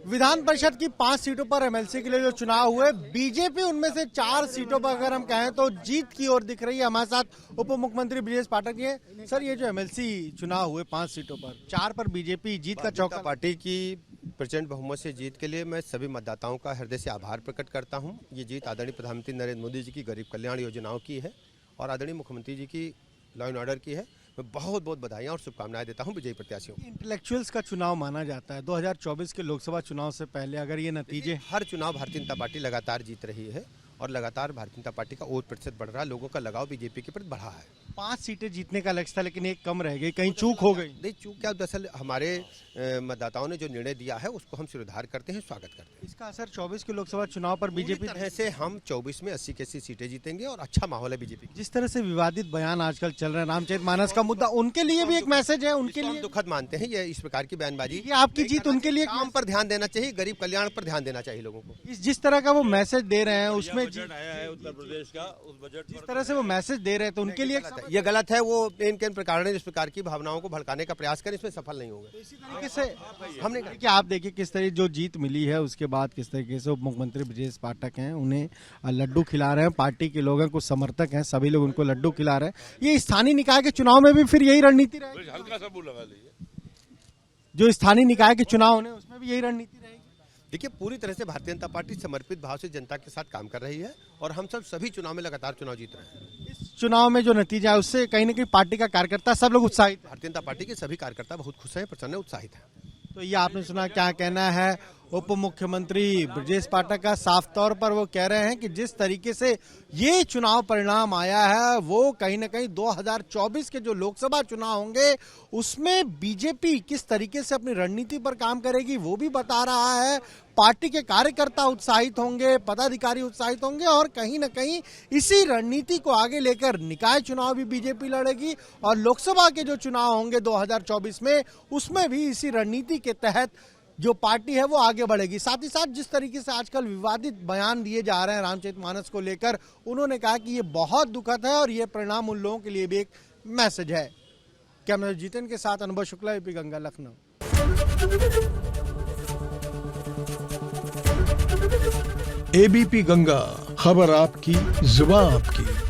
विधान परिषद की 5 सीटों पर एमएलसी के लिए जो चुनाव हुए, बीजेपी उनमें से 4 सीटों पर अगर हम कहें तो जीत की ओर दिख रही है। हमारे साथ उप मुख्यमंत्री ब्रजेश पाठक जी हैं। सर, ये जो एमएलसी चुनाव हुए 5 सीटों पर, 4 पर बीजेपी जीत का चौका। पार्टी की प्रचंड बहुमत से जीत के लिए मैं सभी मतदाताओं का हृदय से आभार प्रकट करता हूं। ये जीत आदरणीय प्रधानमंत्री नरेंद्र मोदी जी की गरीब कल्याण योजनाओं की है और आदरणीय मुख्यमंत्री जी की लॉ एंड ऑर्डर की है। मैं बहुत बहुत बधाइयां और शुभकामनाएं देता हूं विजयी प्रत्याशियों को। इंटेलेक्चुअल्स का चुनाव माना जाता है। 2024 के लोकसभा चुनाव से पहले अगर ये नतीजे, हर चुनाव भारतीय जनता पार्टी लगातार जीत रही है और लगातार भारतीय जनता पार्टी का वोट प्रतिशत बढ़ रहा है, लोगों का लगाव बीजेपी के प्रति बढ़ा है। 5 सीटें जीतने का लक्ष्य था लेकिन एक कम रह गई, कहीं चूक हो गई। नहीं, चूक क्या, दरअसल हमारे मतदाताओं ने जो निर्णय दिया है उसको हम सुधार करते हैं, स्वागत करते हैं। इसका असर 24 के लोकसभा चुनाव पर बीजेपी तरह से हम 24 में 80 की 80 सीटें जीतेंगे और अच्छा माहौल है बीजेपी। जिस तरह से विवादित बयान आजकल चल रहे हैं, रामचरितमानस का मुद्दा, उनके लिए भी एक मैसेज है। उनके लिए दुखद मानते हैं ये इस प्रकार की बयानबाजी। ये आपकी जीत उनके लिए काम पर ध्यान देना चाहिए, गरीब कल्याण पर ध्यान देना चाहिए लोगों को। जिस तरह का वो मैसेज दे रहे हैं उसमें आया है उत्तर प्रदेश का, उस बजट जिस तरह से वो मैसेज दे रहे हैं तो उनके लिए ये गलत है। वो इन प्रकार ने इस प्रकार की भावनाओं को भड़काने का प्रयास करें, इसमें सफल नहीं होंगे। इसी तरीके से हमने कि आप देखिए किस तरह जो जीत मिली है उसके बाद किस तरीके से उप मुख्यमंत्री ब्रजेश पाठक हैं, उन्हें लड्डू खिला रहे हैं। पार्टी के लोग हैं, कुछ समर्थक हैं, सभी लोग उनको लड्डू खिला रहे हैं। ये स्थानीय निकाय के चुनाव में भी फिर यही रणनीति रहेगी। हल्का सा लगा लीजिए, जो स्थानीय निकाय के चुनाव होने उसमें भी यही रणनीति रहेगी। देखिए, पूरी तरह से भारतीय जनता पार्टी समर्पित भाव से जनता के साथ काम कर रही है और हम सब सभी चुनाव में लगातार चुनाव जीत रहे हैं। इस चुनाव में जो नतीजा है उससे कहीं ना कहीं पार्टी का कार्यकर्ता सब लोग उत्साहित। भारतीय जनता पार्टी के सभी कार्यकर्ता बहुत खुश हैं, प्रसन्न हैं, उत्साहित हैं। तो ये आपने सुना, क्या कहना है उप मुख्यमंत्री ब्रजेश पाठक का। साफ तौर पर वो कह रहे हैं कि जिस तरीके से ये चुनाव परिणाम आया है वो कहीं ना कहीं 2024 के जो लोकसभा चुनाव होंगे उसमें बीजेपी किस तरीके से अपनी रणनीति पर काम करेगी वो भी बता रहा है। पार्टी के कार्यकर्ता उत्साहित होंगे, पदाधिकारी उत्साहित होंगे और कहीं ना कहीं इसी रणनीति को आगे लेकर निकाय चुनाव भी बीजेपी लड़ेगी और लोकसभा के जो चुनाव होंगे 2024 में उसमें भी इसी रणनीति के तहत जो पार्टी है वो आगे बढ़ेगी। साथ ही साथ जिस तरीके से आजकल विवादित बयान दिए जा रहे हैं रामचरितमानस को लेकर, उन्होंने कहा कि ये बहुत दुखद है और ये परिणाम उन लोगों के लिए भी एक मैसेज है। कैमरा जीतन के साथ अनुभव शुक्ला, एबीपी गंगा, लखनऊ। एबीपी गंगा, खबर आपकी, जुबान आपकी।